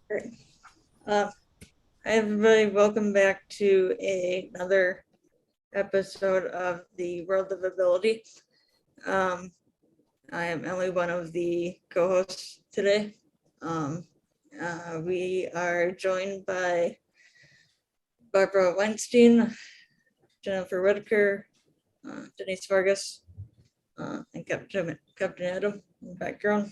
Great. Hi, everybody. Welcome back to another episode of the World of Ability. I am Emily, one of the co-hosts today. We are joined by Barbara Weinstein, Jennifer Whitaker, Denise Vargas, and Captain Adam in the background.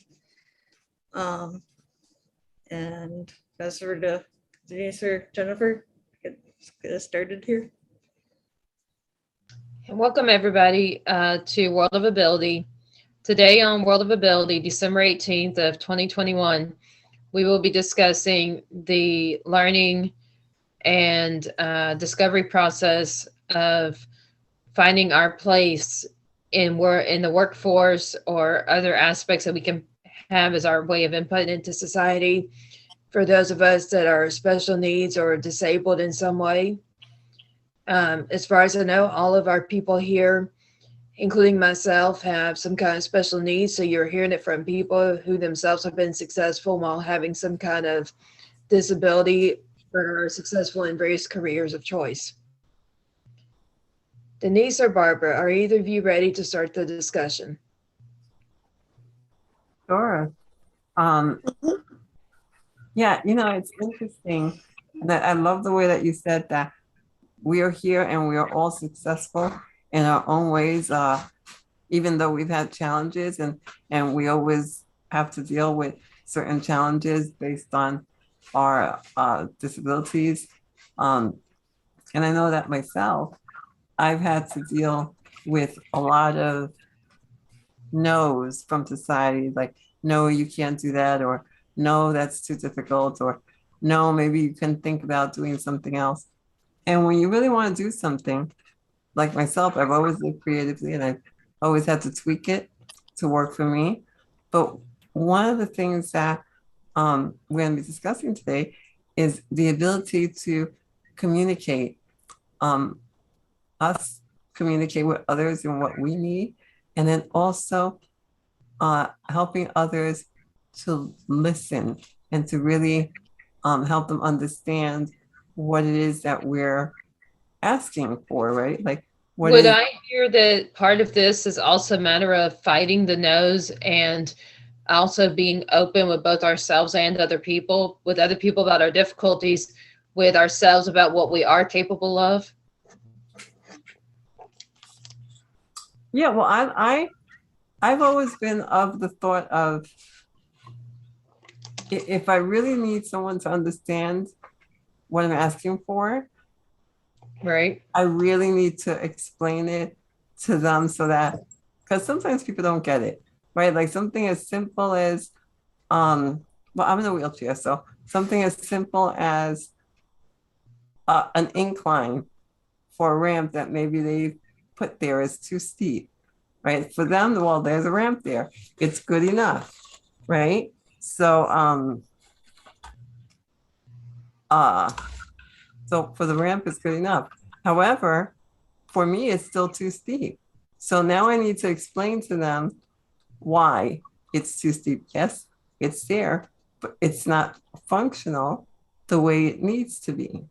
And pass over to Denise or Jennifer. Let's get us started here. And welcome everybody to World of Ability. Today on World of Ability, December 18th of 2021, we will be discussing the learning and discovery process of finding our place in the workforce or other aspects that we can have as our way of input into society for those of us that are special needs or disabled in some way. As far as I know, all of our people here, including myself, have some kind of special needs. So you're hearing it from people who themselves have been successful while having some kind of disability or are successful in various careers of choice. Denise or Barbara, are either of you ready to start the discussion? Sure. Yeah, it's interesting that I love the way that you said that we are here and we are all successful in our own ways, even though we've had challenges and we always have to deal with certain challenges based on our disabilities. And I know that myself, I've had to deal with a lot of no's from society, like, no, you can't do that, or no, that's too difficult, or no, maybe you can think about doing something else. And when you really want to do something, like myself, I've always lived creatively and I've always had to tweak it to work for me. But one of the things that we're going to be discussing today is the ability to communicate, us communicate with others and what we need, and then also helping others to listen and to really help them understand what it is that we're asking for, right? Like, Would I hear that part of this is also a matter of fighting the no's and also being open with both ourselves and other people, with other people about our difficulties, with ourselves about what we are capable of? Yeah, well, I've always been of the thought of, if I really need someone to understand what I'm asking for, right, I really need to explain it to them so that, because sometimes people don't get it, right? Like something as simple as, well, I'm in a wheelchair, so something as simple as an incline for a ramp that maybe they put there is too steep, right? For them, well, there's a ramp there. It's good enough, right? So, so for the ramp, it's good enough. However, for me, it's still too steep. So now I need to explain to them why it's too steep. Yes, it's there, but it's not functional the way it needs to be.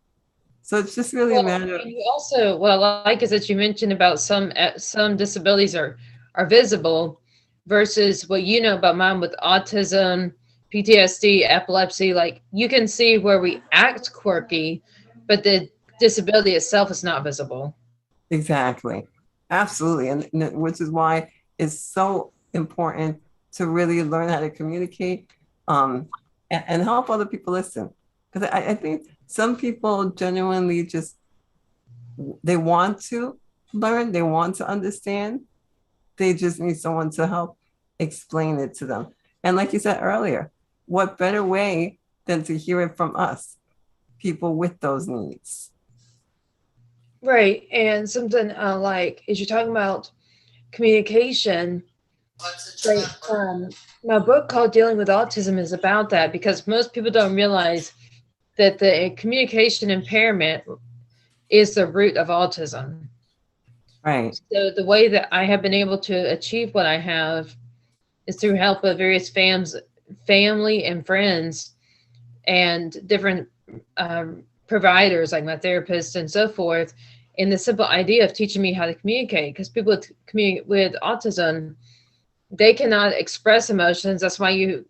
So it's just really a matter of. You also, what I like is that you mentioned about some disabilities are visible versus what you know about mine with autism, PTSD, epilepsy. Like you can see where we act quirky, but the disability itself is not visible. Exactly. Absolutely. And which is why it's so important to really learn how to communicate, and help other people listen. Because I think some people genuinely just, they want to learn, they want to understand. They just need someone to help explain it to them. And like you said earlier, what better way than to hear it from us, people with those needs? Right. And something like, as you're talking about communication, right, my book called Dealing with Autism is about that, because most people don't realize that the communication impairment is the root of autism. Right. So the way that I have been able to achieve what I have is through help of various family and friends and different providers like my therapist and so forth, in the simple idea of teaching me how to communicate. Because people with autism, they cannot express emotions. That's why you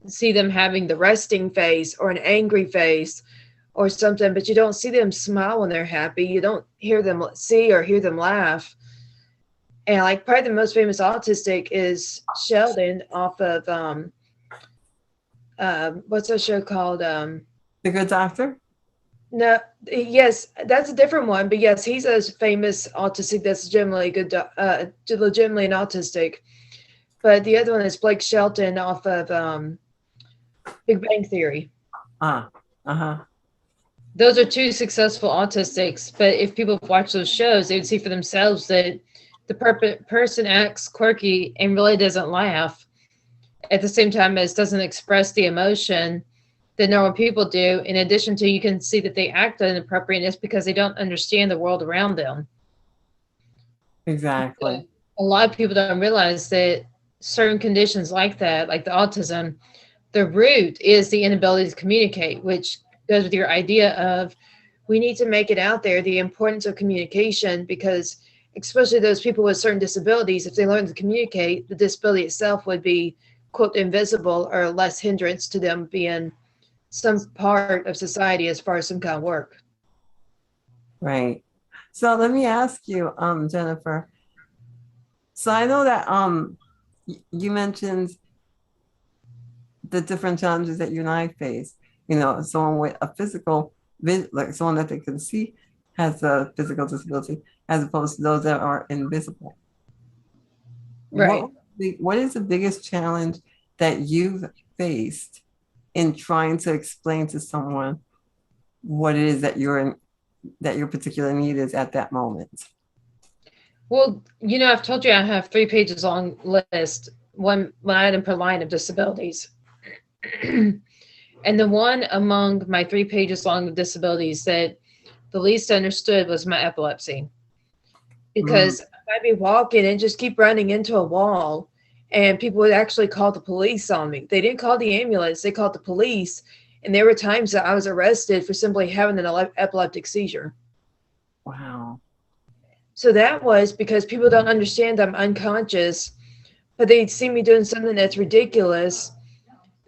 see them having the resting face or an angry face or something, but you don't see them smile when they're happy. You don't hear them hear them laugh. And like probably the most famous autistic is Sheldon off of what's that show called? The Good Doctor? No, yes, that's a different one. But yes, he's a famous autistic that's legitimately legitimately an autistic. But the other one is Blake Shelton off of Big Bang Theory. Those are two successful autistics. But if people watch those shows, they would see for themselves that the person acts quirky and really doesn't laugh at the same time as doesn't express the emotion that normal people do. In addition to, you can see that they act inappropriate, and it's because they don't understand the world around them. Exactly. So a lot of people don't realize that certain conditions like that, like the autism, the root is the inability to communicate, which goes with your idea of we need to make it out there, the importance of communication, because especially those people with certain disabilities, if they learn to communicate, the disability itself would be, quote, invisible or less hindrance to them being some part of society as far as some kind of work. Right. So let me ask you, Jennifer. So I know that you mentioned the different challenges that you and I face. You know, someone with a physical, like someone that they can see has a physical disability, as opposed to those that are invisible. Right. What is the biggest challenge that you've faced in trying to explain to someone what it is that your particular need is at that moment? Well, you know, I've told you I have 3 pages long list, one item per line of disabilities. And the one among my 3 pages long of disabilities that the least understood was my epilepsy. Because I'd be walking and just keep running into a wall, and people would actually call the police on me. They didn't call the ambulance, they called the police. And there were times that I was arrested for simply having an epileptic seizure. Wow. So that was because people don't understand I'm unconscious, but they see me doing something that's ridiculous.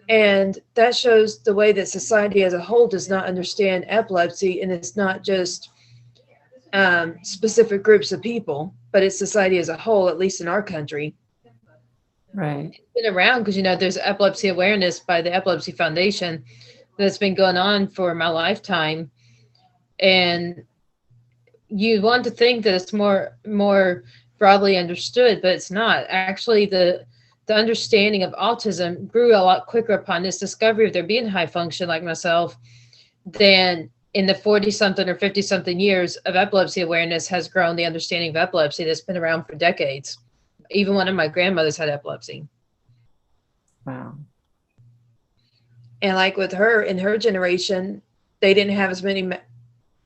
And that shows the way that society as a whole does not understand epilepsy. And it's not just specific groups of people, but it's society as a whole, at least in our country. Right. It's been around because, you know, there's epilepsy awareness by the Epilepsy Foundation that's been going on for my lifetime. And you want to think that it's more broadly understood, but it's not. Actually, the understanding of autism grew a lot quicker upon this discovery of there being high function like myself than in the 40-something or 50-something years of epilepsy awareness has grown the understanding of epilepsy that's been around for decades. Even one of my grandmothers had epilepsy. Wow. And like with her, in her generation, they didn't have as many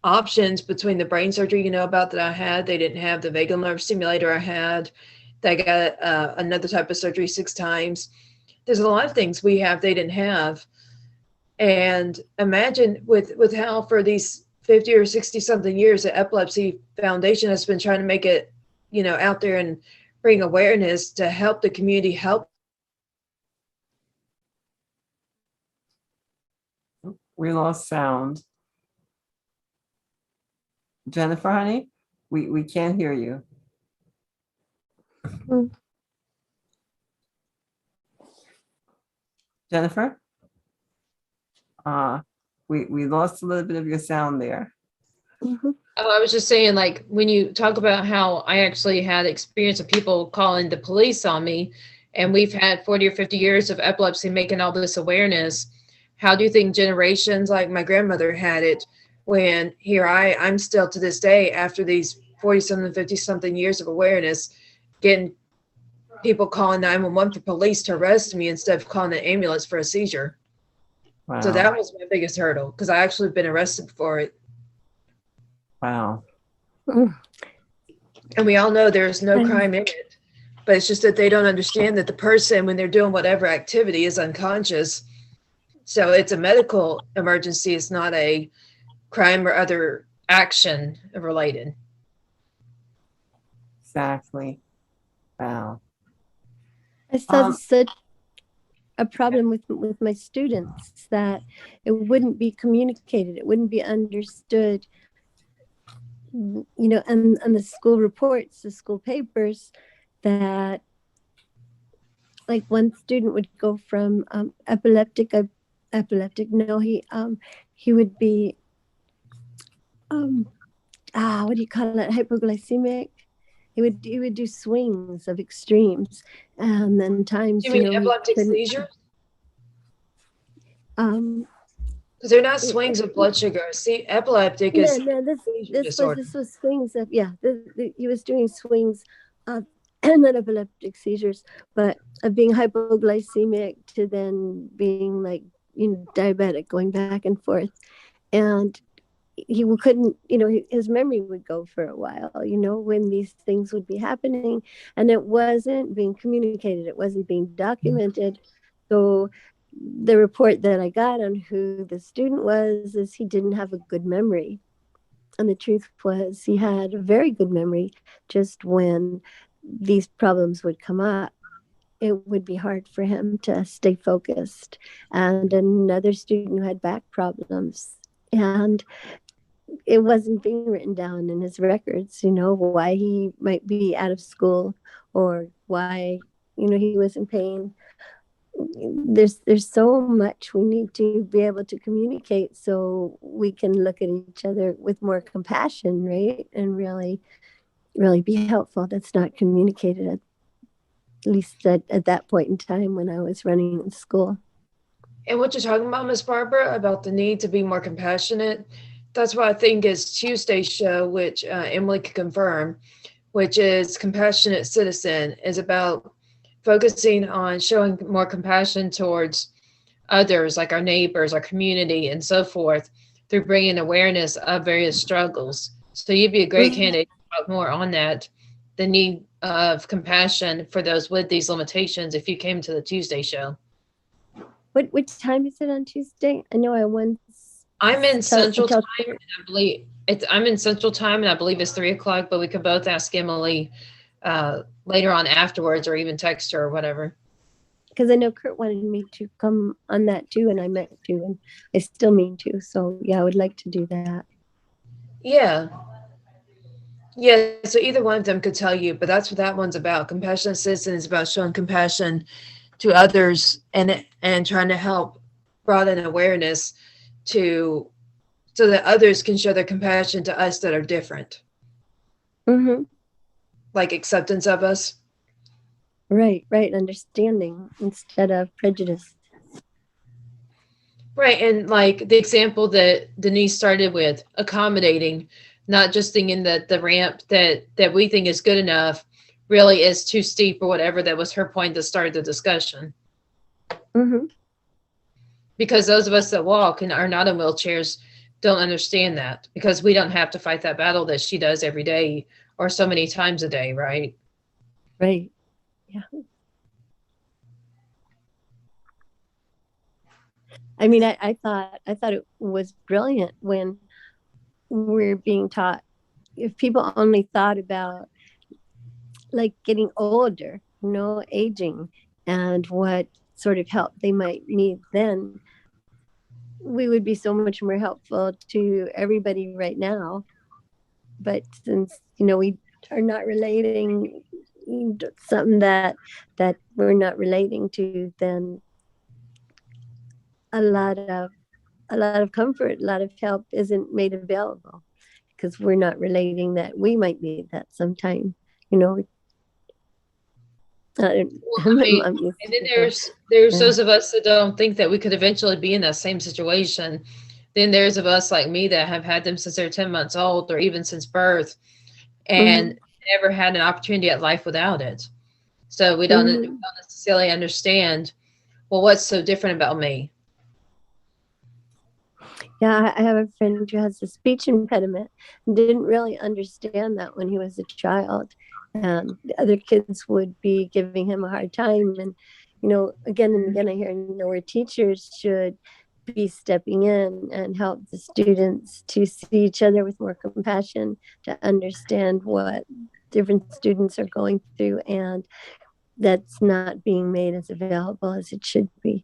options between the brain surgery, you know, about that I had. They didn't have the vagal nerve stimulator I had. They got another type of surgery 6 times. There's a lot of things we have they didn't have. And imagine with how for these 50 or 60 something years, the Epilepsy Foundation has been trying to make it, you know, out there and bring awareness to help the community help. We lost sound. Jennifer, honey, we can't hear you. Jennifer? We lost a little bit of your sound there. Oh, I was just saying, like, when you talk about how I actually had experience of people calling the police on me, and we've had 40 or 50 years of epilepsy making all this awareness, how do you think generations like my grandmother had it when here I'm still to this day after these 40-something, 50-something years of awareness, getting people calling 911 for police to arrest me instead of calling an ambulance for a seizure. Wow. So that was my biggest hurdle because I actually been arrested for it. Wow. And we all know there's no crime in it, but it's just that they don't understand that the person, when they're doing whatever activity, is unconscious. So it's a medical emergency. It's not a crime or other action related. Exactly. Wow. I saw Um, such a problem with my students that it wouldn't be communicated, it wouldn't be understood, and the school reports, the school papers, that like one student would go from epileptic, no, he would be um what do you call it, hypoglycemic. He would do swings of extremes, and then times, You mean he epileptic couldn't. seizures? um Because they're not it, swings of blood sugar. See, epileptic no, is no, seizure disorder. this was swings of, yeah, he was doing swings of and then epileptic seizures, but of being hypoglycemic to then being like, diabetic, going back and forth. And he couldn't, his memory would go for a while, when these things would be happening, and it wasn't being communicated, it wasn't being documented. So the report that I got on who the student was is he didn't have a good memory. And the truth was he had a very good memory. Just when these problems would come up, it would be hard for him to stay focused. And another student who had back problems, and it wasn't being written down in his records, why he might be out of school, or why, he was in pain. There's so much we need to be able to communicate, so we can look at each other with more compassion, right? And really, really be helpful. That's not communicated, at least at that point in time when I was running in school. And what you're talking about, Miss Barbara, about the need to be more compassionate, that's what I think is Tuesday's show, which Emily could confirm, which is Compassionate Citizen, is about focusing on showing more compassion towards others, like our neighbors, our community, and so forth, through bringing awareness of various struggles. So you'd be a great candidate to talk more on that, the need of compassion for those with these limitations, if you came to the Tuesday show. What time is it on Tuesday? I know I once. I'm in Central Time, and I believe I'm in Central Time, and I believe it's 3:00. But we could both ask Emily later on afterwards, or even text her or whatever. Because I know Kurt wanted me to come on that too, and I meant to, and I still mean to. So yeah, I would like to do that. Yeah. Yeah, so either one of them could tell you, but that's what that one's about. Compassionate Citizen is about showing compassion to others and trying to help broaden awareness so that others can show their compassion to us that are different. Mm-hmm. Like acceptance of us. Right. Understanding instead of prejudice. Right, and like the example that Denise started with, accommodating, not just thinking that the ramp that we think is good enough really is too steep or whatever. That was her point that started the discussion. Mm-hmm. Because those of us that walk and are not in wheelchairs don't understand that, because we don't have to fight that battle that she does every day or so many times a day, right? Right. Yeah. I mean, I thought it was brilliant when we're being taught. If people only thought about like getting older, aging, and what sort of help they might need, then we would be so much more helpful to everybody right now. But since we are not relating something that we're not relating to, then a lot of comfort, a lot of help isn't made available, because we're not relating that we might need that sometime. Well, I mean, and then there's those of us that don't think that we could eventually be in that same situation. Then there's of us like me that have had them since they're 10 months old, or even since birth, and never had an opportunity at life without it. So we don't necessarily understand, well, what's so different about me? Yeah, I have a friend who has a speech impediment and didn't really understand that when he was a child. And the other kids would be giving him a hard time. And, again and again, I hear, where teachers should be stepping in and help the students to see each other with more compassion, to understand what different students are going through, and that's not being made as available as it should be.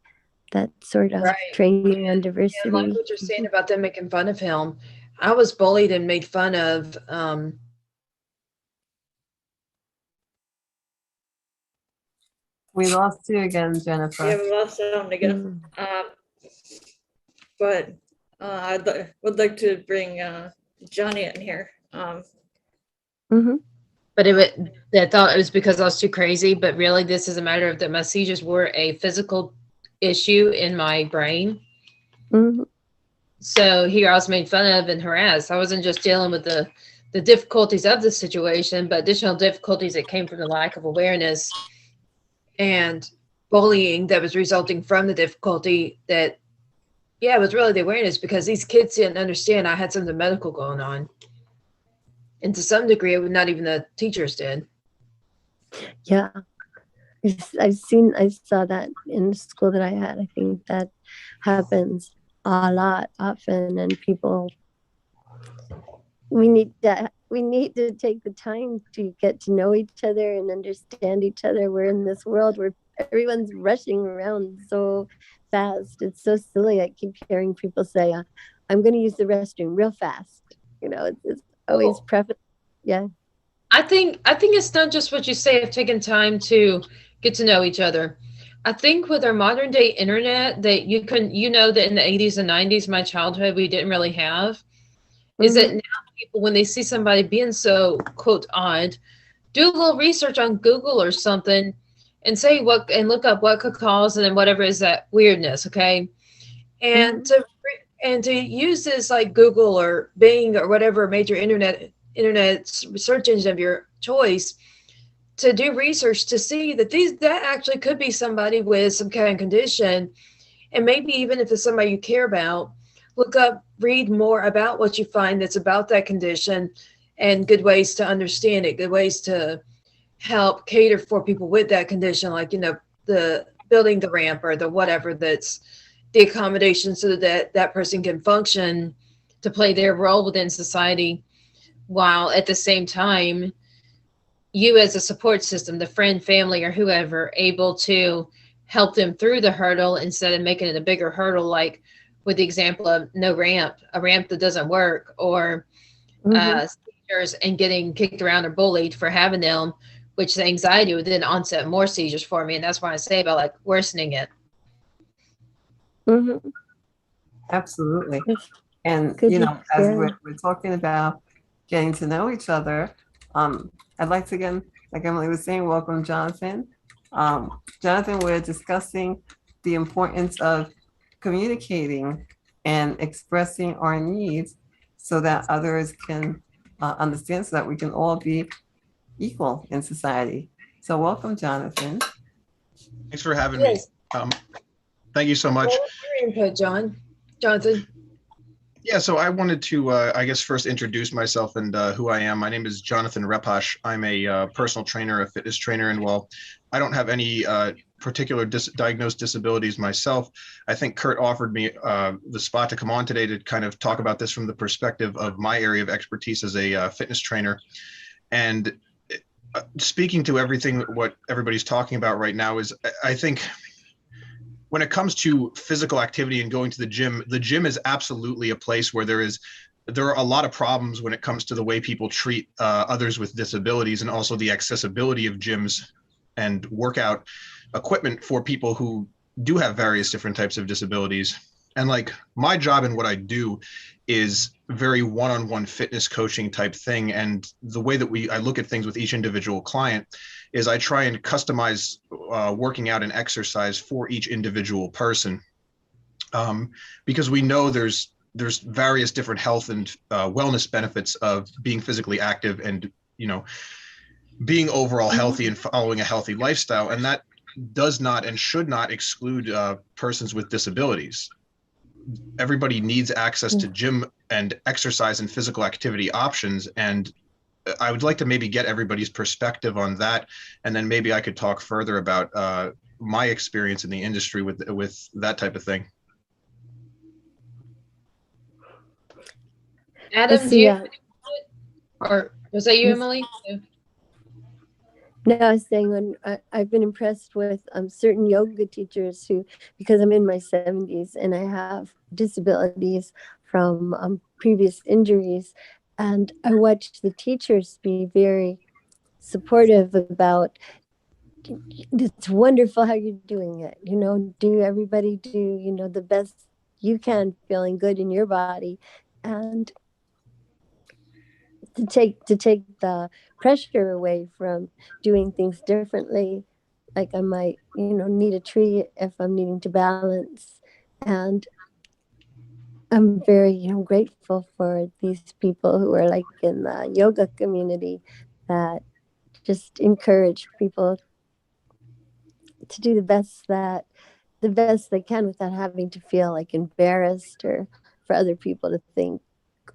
That sort of Right. training on And diversity. like what you're saying about them making fun of him, I was bullied and made fun of. We lost you again, Yeah, Jennifer. we lost sound again. But would like to bring Johnny in here. But I thought it was because I was too crazy. But really, this is a matter of that my seizures were a physical issue in my brain. So here I was made fun of and harassed. I wasn't just dealing with the difficulties of the situation, but additional difficulties that came from the lack of awareness and bullying that was resulting from the difficulty that, yeah, it was really the awareness, because these kids didn't understand I had something medical going on. And to some degree, not even the teachers did. Yeah. I saw that in the school that I had. I think that happens a lot, often, and people, we need to take the time to get to know each other and understand each other. We're in this world where everyone's rushing around so fast. It's so silly. I keep hearing people say, I'm going to use the restroom real fast. It's always preface. Yeah. I think it's not just what you say of taking time to get to know each other. I think with our modern day internet that that in the 80s and 90s, my childhood, we didn't really have, is that now people, when they see somebody being so quote odd, do a little research on Google or something and say and look up what could cause, and then whatever is that weirdness. Okay. And to use this like Google or Bing or whatever major internet search engine of your choice to do research to see that that actually could be somebody with some kind of condition. And maybe even if it's somebody you care about, look up, read more about what you find that's about that condition, and good ways to understand it, good ways to help cater for people with that condition, like, the building the ramp or the whatever, that's the accommodation, so that that person can function to play their role within society, while at the same time, you as a support system, the friend, family, or whoever, able to help them through the hurdle instead of making it a bigger hurdle, like with the example of a ramp that doesn't work, or seizures and getting kicked around or bullied for having them, which the anxiety would then onset more seizures for me. And that's why I say about like worsening it. Absolutely. And, Good as we're talking about getting to know each other, I'd like to, again, like Emily was saying, welcome Jonathan. Jonathan, we're discussing the importance of communicating and expressing our needs so that others can understand, so that we can all be equal in society. So welcome, Jonathan. Thanks for having me. Thank you so much. What was your input, Jonathan? Yeah, so I wanted to, I guess, first introduce myself and who I am. My name is Jonathan Repash. I'm a personal trainer, a fitness trainer, and while I don't have any particular diagnosed disabilities myself, I think Kurt offered me the spot to come on today to kind of talk about this from the perspective of my area of expertise as a fitness trainer. And speaking to everything, what everybody's talking about right now is, I think, when it comes to physical activity and going to the gym is absolutely a place where there are a lot of problems when it comes to the way people treat others with disabilities, and also the accessibility of gyms and workout equipment for people who do have various different types of disabilities. And like, my job and what I do is very one-on-one fitness coaching type thing. And the way that I look at things with each individual client is I try and customize working out and exercise for each individual person. Because we know there's various different health and wellness benefits of being physically active and, being overall healthy and following a healthy lifestyle. And that does not and should not exclude persons with disabilities. Everybody needs access to gym and exercise and physical activity options. And I would like to maybe get everybody's perspective on that. And then maybe I could talk further about my experience in the industry with that type of thing. Adam, do see. you, or was that you, Yes. Emily? No, I was saying I've been impressed with certain yoga teachers who, because I'm in my 70s and I have disabilities from previous injuries, and I watch the teachers be very supportive about, it's wonderful how you're doing it. Do everybody do, the best you can, feeling good in your body, and to take the pressure away from doing things differently. Like I might, need a tree if I'm needing to balance. And I'm very, grateful for these people who are like in the yoga community that just encourage people to do the best they can without having to feel like embarrassed or for other people to think,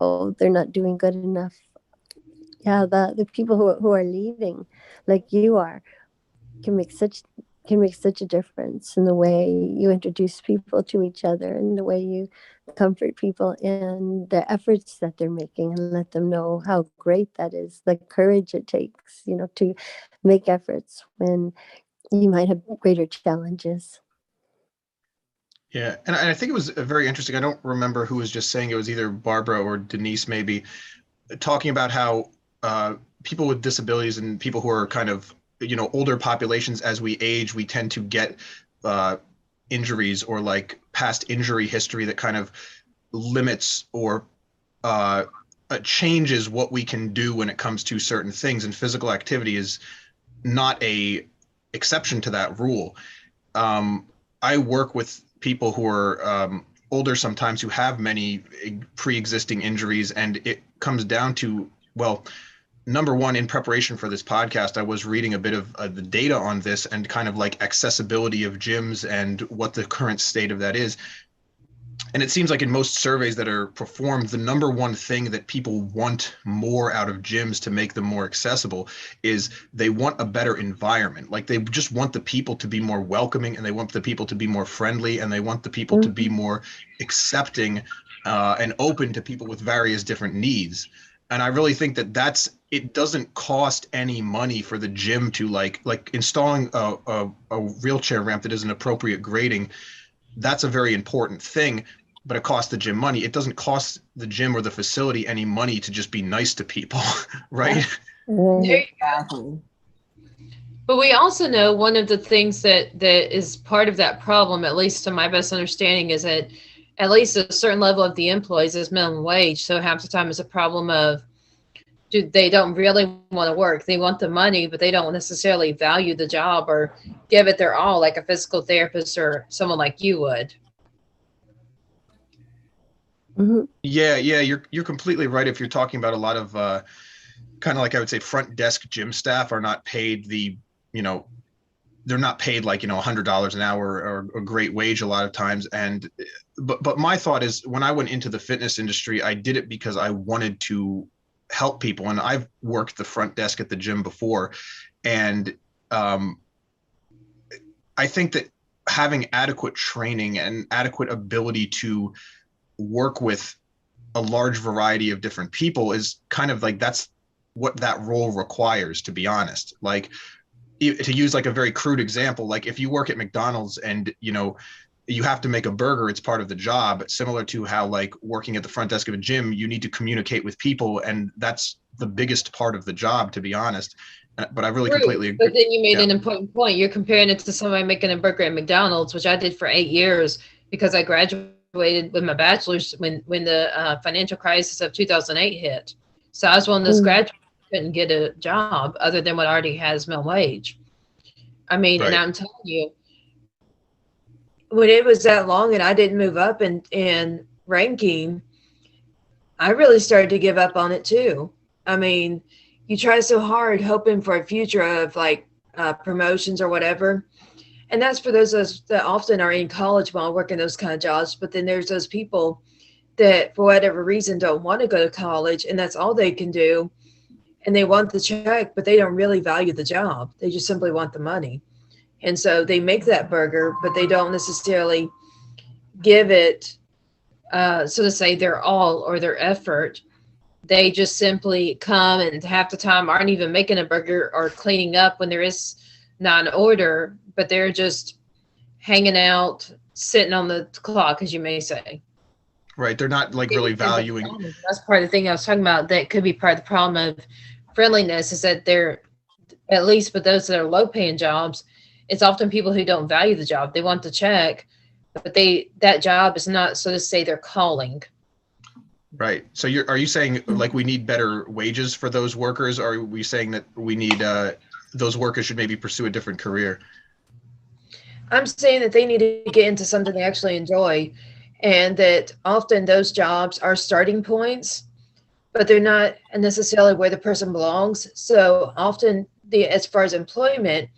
oh, they're not doing good enough. Yeah, the people who are leading like you are can make such can make such a difference in the way you introduce people to each other and the way you comfort people in the efforts that they're making and let them know how great that is, the courage it takes, to make efforts when you might have greater challenges. Yeah, and I think it was very interesting. I don't remember who was just saying it, was either Barbara or Denise, maybe, talking about how people with disabilities and people who are kind of, older populations, as we age, we tend to get injuries or like past injury history that kind of limits or changes what we can do when it comes to certain things. And physical activity is not a exception to that rule. I work with people who are older sometimes, who have many pre-existing injuries, and it comes down to, well, number one, in preparation for this podcast, I was reading a bit of the data on this and kind of like accessibility of gyms and what the current state of that is. And it seems like in most surveys that are performed, the number one thing that people want more out of gyms to make them more accessible is they want a better environment. Like they just want the people to be more welcoming, and they want the people to be more friendly, and they want the people to be more accepting and open to people with various different needs. And I really think that it doesn't cost any money for the gym to like installing a wheelchair ramp that is an appropriate grading. That's a very important thing, but it costs the gym money. It doesn't cost the gym or the facility any money to just be nice to people, right? Exactly. But we also know one of the things that is part of that problem, at least to my best understanding, is that at least a certain level of the employees is minimum wage. So half the time it's a problem of they don't really want to work. They want the money, but they don't necessarily value the job or give it their all, like a physical therapist or someone like you would. Mm-hmm. Yeah, you're completely right. If you're talking about a lot of kind of like, I would say, front desk gym staff are not paid they're not paid like, $100 an hour or a great wage a lot of times. And but my thought is, when I went into the fitness industry, I did it because I wanted to help people. And I've worked the front desk at the gym before. And I think that having adequate training and adequate ability to work with a large variety of different people is kind of like, that's what that role requires, to be honest. Like, to use like a very crude example, like if you work at McDonald's and you have to make a burger, it's part of the job, similar to how like working at the front desk of a gym, you need to communicate with people, and that's the biggest part of the job, to be honest. But I really completely agree. But then you made an important point. You're comparing it to somebody making a burger at McDonald's, which I did for 8 years because I graduated with my bachelor's when the financial crisis of 2008 hit. So I was one of those graduates who couldn't get a job other than what already has minimum wage. I mean, Right. and I'm telling you, when it was that long and I didn't move up in ranking, I really started to give up on it too. I mean, you try so hard hoping for a future of like promotions or whatever. And that's for those of us that often are in college while working those kind of jobs. But then there's those people that for whatever reason don't want to go to college and that's all they can do. And they want the check, but they don't really value the job. They just simply want the money. And so they make that burger, but they don't necessarily give it, so to say, their all or their effort they just simply come and half the time aren't even making a burger or cleaning up when there is not an order, but they're just hanging out, sitting on the clock, as you may say. Right. They're not like really valuing. That's part of the thing I was talking about. That could be part of the problem of friendliness, is that they're, at least with those that are low paying jobs, it's often people who don't value the job. They want the check, but that job is not, so to say, their calling. Right. So are you saying like we need better wages for those workers? Or are we saying that we need those workers should maybe pursue a different career? I'm saying that they need to get into something they actually enjoy, and that often those jobs are starting points, but they're not necessarily where the person belongs. So often, as far as employment,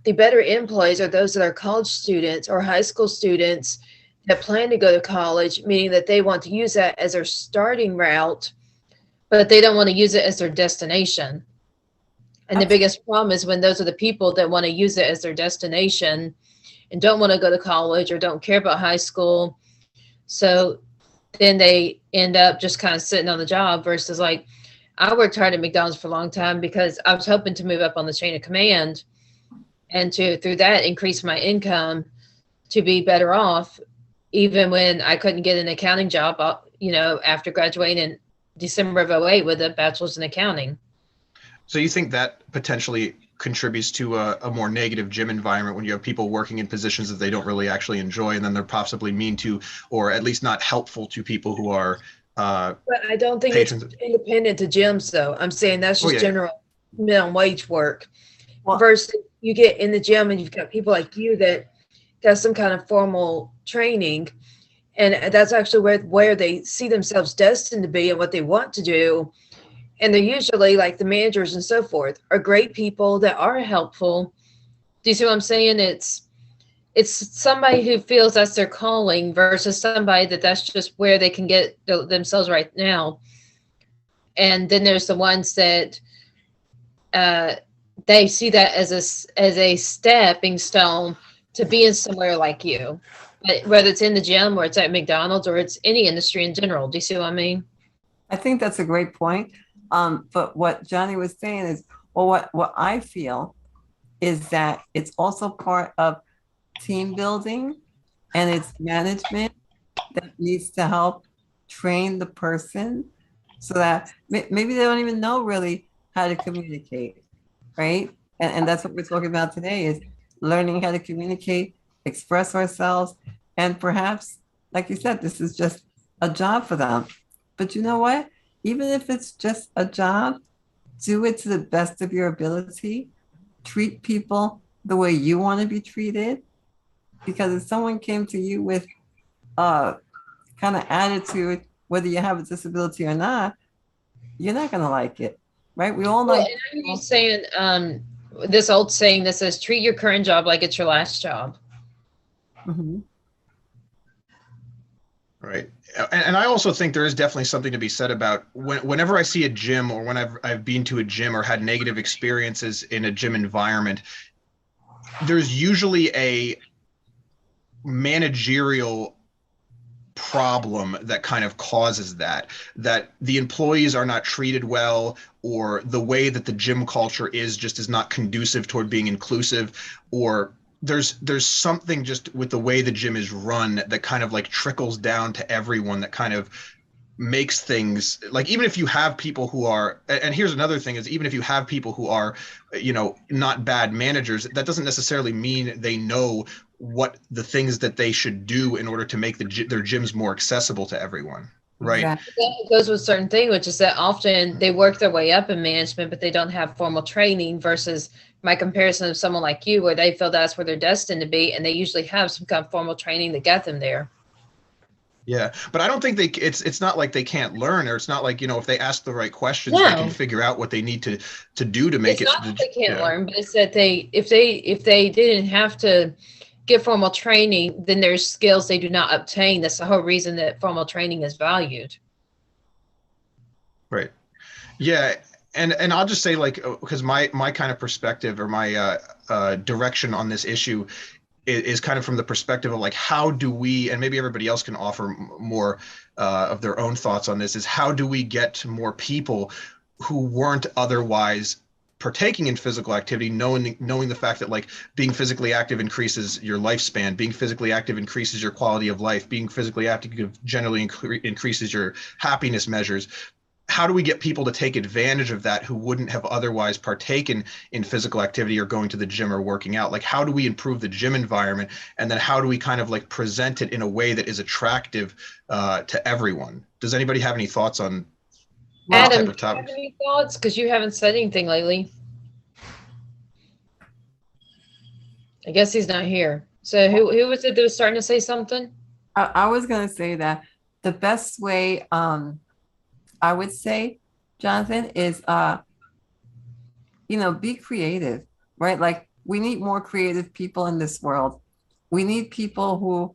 the better employees are those that are college students or high school students that plan to go to college, meaning that they want to use that as their starting route, but they don't want to use it as their destination. And the biggest problem is when those are the people that want to use it as their destination and don't want to go to college or don't care about high school. So then they end up just kind of sitting on the job versus, like, I worked hard at McDonald's for a long time because I was hoping to move up on the chain of command and to, through that, increase my income to be better off, even when I couldn't get an accounting job, after graduating in December of 2008 with a bachelor's in accounting. So you think that potentially contributes to a more negative gym environment when you have people working in positions that they don't really actually enjoy, and then they're possibly mean to, or at least not helpful to people who are but I don't think patrons. It's independent to gyms, though. I'm saying that's just general minimum wage work. Well, versus you get in the gym and you've got people like you that got some kind of formal training, and that's actually where they see themselves destined to be and what they want to do. And they're usually, like, the managers and so forth are great people that are helpful. Do you see what I'm saying? It's somebody who feels that's their calling versus somebody that's just where they can get themselves right now. And then there's the ones that they see that as a stepping stone to being somewhere like you, but whether it's in the gym or it's at McDonald's or it's any industry in general. Do you see what I mean? I think that's a great point. But what Johnny was saying is, well, what I feel is that it's also part of team building, and it's management that needs to help train the person so that maybe they don't even know really how to communicate, right? And that's what we're talking about today, is learning how to communicate, express ourselves, and perhaps, like you said, this is just a job for them. But you know what? Even if it's just a job, do it to the best of your ability. Treat people the way you want to be treated. Because if someone came to you with a kind of attitude, whether you have a disability or not, you're not going to like it, right? We all like. And I'm saying this old saying that says, treat your current job like it's your last job. Mm-hmm. Right. And I also think there is definitely something to be said about whenever I see a gym, or whenever I've been to a gym or had negative experiences in a gym environment, there's usually a managerial problem that kind of causes that the employees are not treated well, or the way that the gym culture is not conducive toward being inclusive, or there's something just with the way the gym is run that kind of like trickles down to everyone, that kind of makes things like, even if you have people who are, and here's another thing, is even if you have people who are, not bad managers, that doesn't necessarily mean they know what the things that they should do in order to make their gyms more accessible to everyone. Right. Exactly. It goes with a certain thing, which is that often they work their way up in management, but they don't have formal training, versus my comparison of someone like you, where they feel that's where they're destined to be, and they usually have some kind of formal training that got them there. Yeah, but I don't think it's not like they can't learn, or it's not like, if they ask the right questions, they can figure out what they need to do to make it's it. Not that they can't learn, but it's that if they didn't have to get formal training, then there's skills they do not obtain. That's the whole reason that formal training is valued. Right. Yeah. And I'll just say, like, because my kind of perspective, or my direction on this issue is kind of from the perspective of like, how do we, and maybe everybody else can offer more of their own thoughts on this, is how do we get more people who weren't otherwise partaking in physical activity, knowing the fact that like being physically active increases your lifespan, being physically active increases your quality of life, being physically active generally increases your happiness measures. How do we get people to take advantage of that who wouldn't have otherwise partaken in physical activity or going to the gym or working out? Like, how do we improve the gym environment? And then how do we kind of like present it in a way that is attractive to everyone? Does anybody have any thoughts on that Adam, type of do you have topic? any thoughts? Because you haven't said anything lately. I guess he's not here. So who was it that was starting to say something? I was going to say that the best way, I would say, Jonathan, is, be creative, right? Like we need more creative people in this world. We need people who,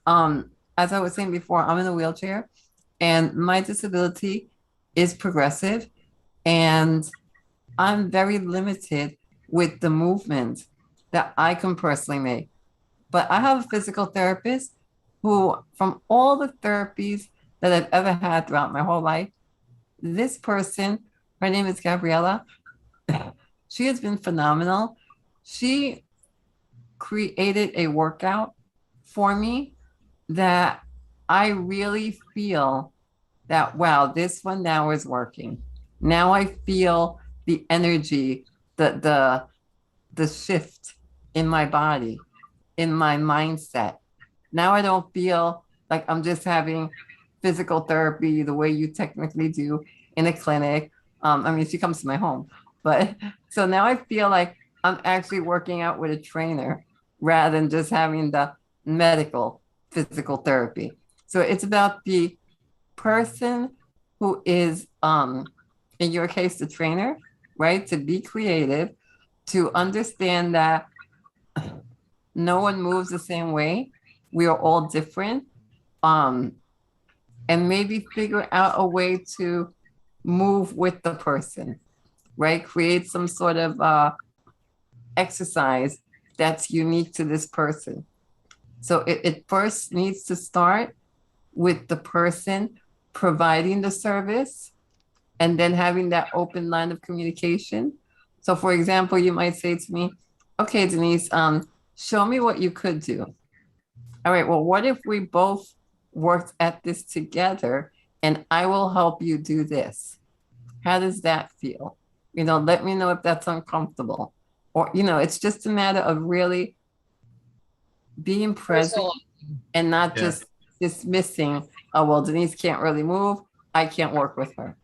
as I was saying before, I'm in a wheelchair and my disability is progressive and I'm very limited with the movement that I can personally make. But I have a physical therapist who, from all the therapies that I've ever had throughout my whole life, this person, her name is Gabriella, she has been phenomenal. She created a workout for me that I really feel that, wow, this one now is working. Now I feel the energy, the shift in my body, in my mindset. Now I don't feel like I'm just having physical therapy the way you technically do in a clinic. I mean, she comes to my home, but so now I feel like I'm actually working out with a trainer rather than just having the medical physical therapy. So it's about the person who is, in your case, the trainer, right? To be creative, to understand that no one moves the same way. We are all different. And maybe figure out a way to move with the person, right? Create some sort of exercise that's unique to this person. So it first needs to start with the person providing the service and then having that open line of communication. So for example, you might say to me, okay, Denise, show me what you could do. All right, well, what if we both worked at this together and I will help you do this? How does that feel? Let me know if that's uncomfortable. Or, it's just a matter of really being present and not just dismissing, oh, well, Denise can't really move. I can't work with her.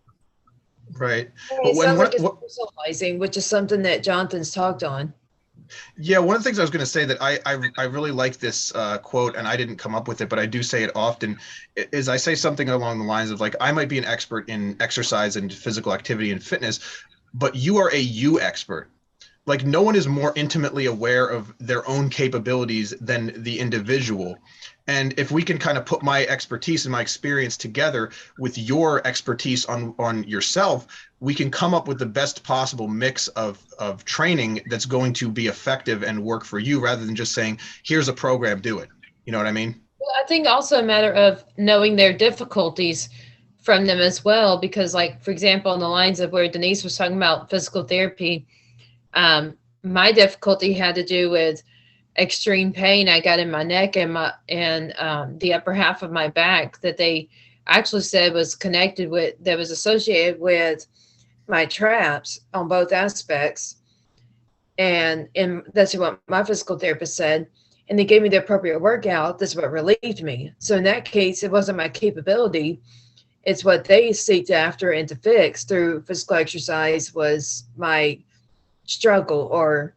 Right. It sounds like it's personalizing, which is something that Jonathan's talked on. Yeah, one of the things I was going to say that I really like this quote, and I didn't come up with it, but I do say it often, is I say something along the lines of like, I might be an expert in exercise and physical activity and fitness, but you are a you expert. Like no one is more intimately aware of their own capabilities than the individual. And if we can kind of put my expertise and my experience together with your expertise on yourself, we can come up with the best possible mix of training that's going to be effective and work for you rather than just saying, here's a program, do it. You know what I mean? Well, I think also a matter of knowing their difficulties from them as well, because like, for example, on the lines of where Denise was talking about physical therapy, my difficulty had to do with extreme pain I got in my neck and the upper half of my back that they actually said was connected with, that was associated with my traps on both aspects. And that's what my physical therapist said. And they gave me the appropriate workout. That's what relieved me. So in that case, it wasn't my capability. It's what they seeked after and to fix through physical exercise was my struggle or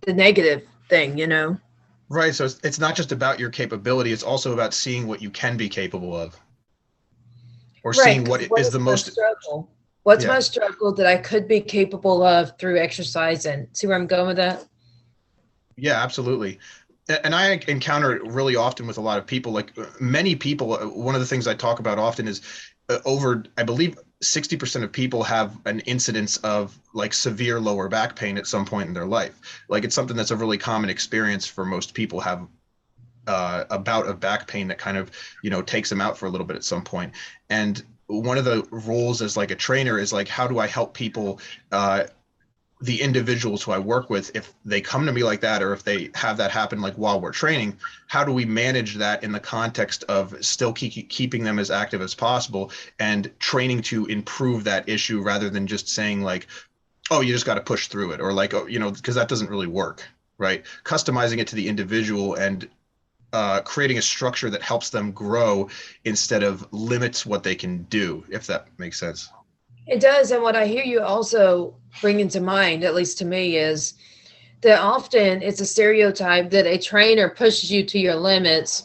the negative thing, Right. So it's not just about your capability. It's also about seeing what you can be capable of or seeing what is the most struggle. What's my struggle that I could be capable of through exercise? And see where I'm going with that? Yeah, absolutely. And I encounter it really often with a lot of people, like many people. One of the things I talk about often is I believe 60% of people have an incidence of like severe lower back pain at some point in their life. Like it's something that's a really common experience for most people, have a bout of back pain that kind of, takes them out for a little bit at some point. And one of the roles as like a trainer is like, how do I help people, the individuals who I work with, if they come to me like that, or if they have that happen like while we're training, how do we manage that in the context of still keeping them as active as possible and training to improve that issue, rather than just saying like, oh, you just got to push through it, or like, oh, because that doesn't really work, right? Customizing it to the individual and creating a structure that helps them grow instead of limits what they can do, if that makes sense. It does. And what I hear you also bringing to mind, at least to me, is that often it's a stereotype that a trainer pushes you to your limits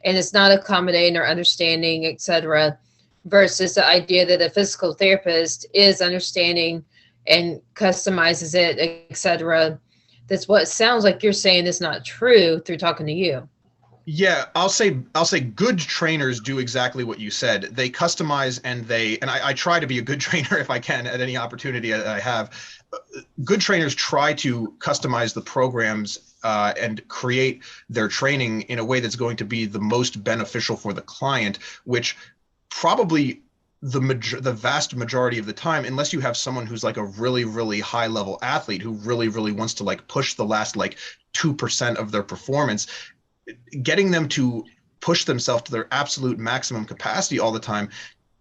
and it's not accommodating or understanding, etc., versus the idea that a physical therapist is understanding and customizes it, etc. That's what it sounds like you're saying is not true through talking to you. Yeah, I'll say good trainers do exactly what you said. They customize and I try to be a good trainer if I can at any opportunity that I have. Good trainers try to customize the programs and create their training in a way that's going to be the most beneficial for the client, which probably the vast majority of the time, unless you have someone who's like a really, really high level athlete who really, really wants to like push the last like 2% of their performance, getting them to push themselves to their absolute maximum capacity all the time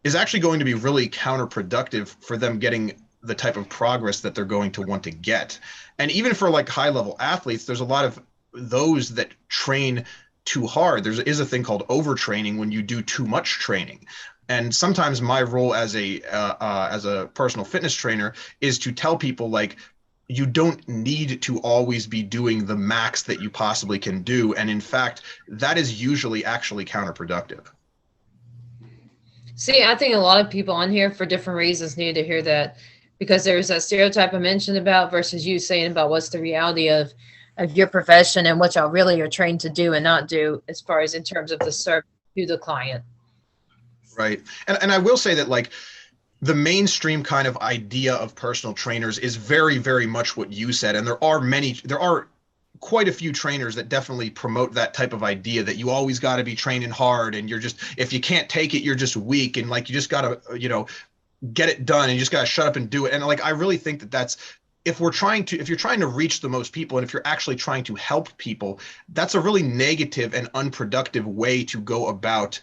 is actually going to be really counterproductive for them getting the type of progress that they're going to want to get. And even for like high level athletes, there's a lot of those that train too hard. There is a thing called overtraining, when you do too much training. And sometimes my role as a personal fitness trainer is to tell people like, you don't need to always be doing the max that you possibly can do. And in fact, that is usually actually counterproductive. See, I think a lot of people on here for different reasons need to hear that, because there's that stereotype I mentioned about versus you saying about what's the reality of your profession and what y'all really are trained to do and not do as far as in terms of the service to the client. Right. And I will say that like, the mainstream kind of idea of personal trainers is very, very much what you said. And there are quite a few trainers that definitely promote that type of idea, that you always got to be training hard and you're just, if you can't take it, you're just weak. And like, you just got to, get it done and you just got to shut up and do it. And like, I really think that that's, if you're trying to reach the most people, and if you're actually trying to help people, that's a really negative and unproductive way to go about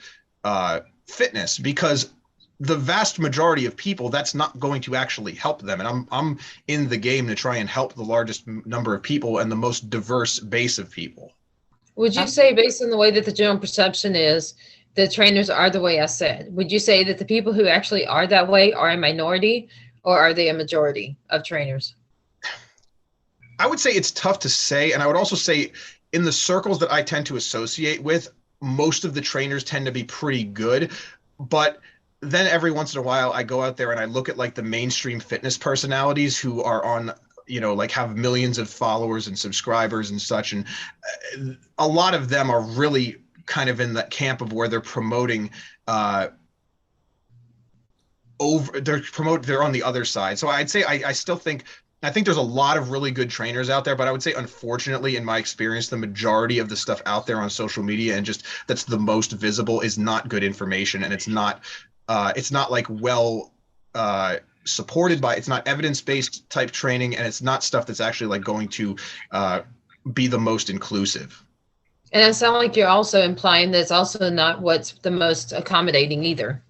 fitness, because the vast majority of people, that's not going to actually help them. And I'm in the game to try and help the largest number of people and the most diverse base of people. Would you say, based on the way that the general perception is, that trainers are the way I said, would you say that the people who actually are that way are a minority, or are they a majority of trainers? I would say it's tough to say. And I would also say in the circles that I tend to associate with, most of the trainers tend to be pretty good. But then every once in a while I go out there and I look at like the mainstream fitness personalities who are on, like have millions of followers and subscribers and such. And a lot of them are really kind of in that camp of where they're promoting they're on the other side. So I'd say I think there's a lot of really good trainers out there, but I would say, unfortunately, in my experience, the majority of the stuff out there on social media and just that's the most visible is not good information. And it's not like well supported by, it's not evidence-based type training, and it's not stuff that's actually like going to be the most inclusive. And it sounds like you're also implying that it's also not what's the most accommodating either.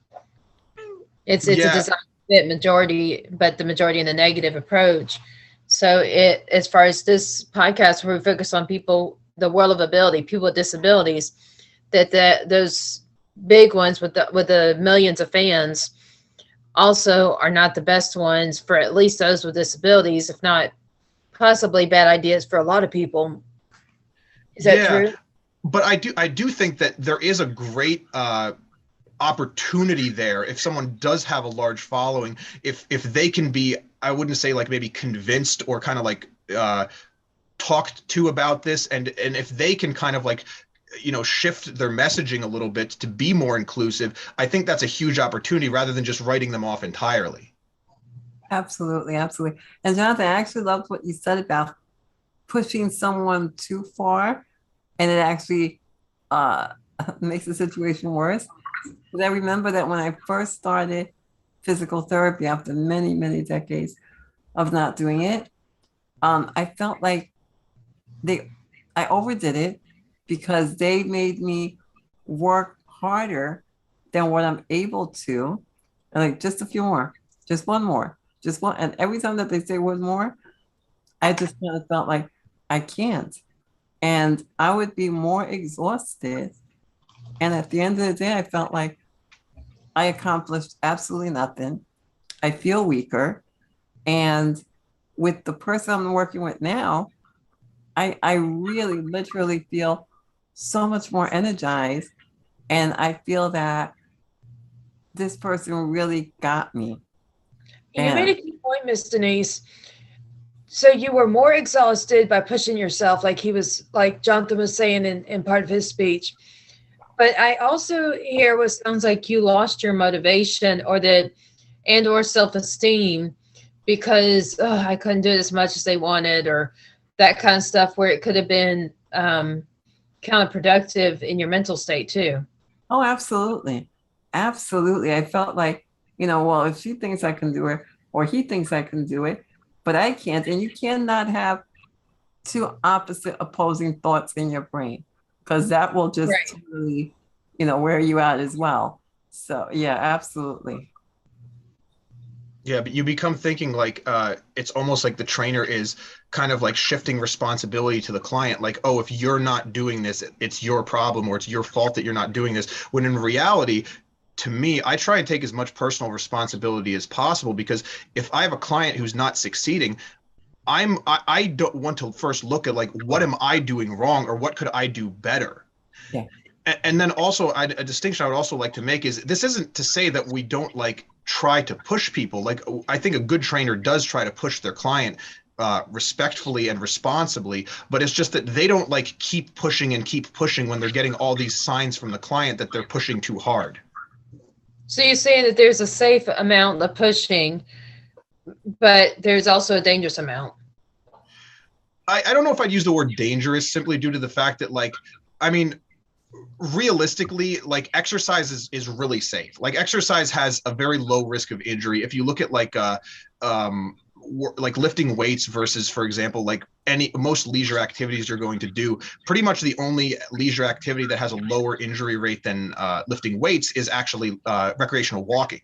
It's a design fit majority, but the majority in the negative approach. So as far as this podcast, where we focus on people, the world of ability, people with disabilities, that those big ones with the millions of fans also are not the best ones for at least those with disabilities, if not possibly bad ideas for a lot of people. Is that true? But I do think that there is a great opportunity there if someone does have a large following, if they can be, I wouldn't say like maybe convinced or kind of like talked to about this, and if they can kind of like shift their messaging a little bit to be more inclusive, I think that's a huge opportunity rather than just writing them off entirely. Absolutely, absolutely. And Jonathan, I actually loved what you said about pushing someone too far, and it actually uh, makes the situation worse. But I remember that when I first started physical therapy after many, many decades of not doing it, I felt like I overdid it because they made me work harder than what I'm able to. And like, just a few more, just one more, just one. And every time that they say one more, I just kind of felt like I can't. And I would be more exhausted. And at the end of the day, I felt like I accomplished absolutely nothing. I feel weaker. And with the person I'm working with now, I really literally feel so much more energized. And I feel that this person really got me. You made And a key point, Miss Denise. So you were more exhausted by pushing yourself, like Jonathan was saying in part of his speech. But I also hear what sounds like you lost your motivation or self-esteem because I couldn't do it as much as they wanted, or that kind of stuff, where it could have been counterproductive in your mental state too. oh, absolutely. Absolutely. I felt like, well, if she thinks I can do it or he thinks I can do it, but I can't. And you cannot have two opposite opposing thoughts in your brain because that will just Right. totally, wear you out as well. So yeah, absolutely. Yeah, but you become thinking like it's almost like the trainer is kind of like shifting responsibility to the client. Like, oh, if you're not doing this, it's your problem, or it's your fault that you're not doing this. When in reality, to me, I try and take as much personal responsibility as possible, because if I have a client who's not succeeding, I don't want to first look at like, what am I doing wrong, or what could I do better? Yeah. And then also a distinction I would also like to make is, this isn't to say that we don't like try to push people. Like, I think a good trainer does try to push their client respectfully and responsibly, but it's just that they don't like keep pushing and keep pushing when they're getting all these signs from the client that they're pushing too hard. So you're saying that there's a safe amount of pushing, but there's also a dangerous amount. I don't know if I'd use the word dangerous, simply due to the fact that, like, I mean, realistically, like, exercise is really safe. Like, exercise has a very low risk of injury. If you look at like lifting weights versus, for example, like most leisure activities you're going to do, pretty much the only leisure activity that has a lower injury rate than lifting weights is actually recreational walking.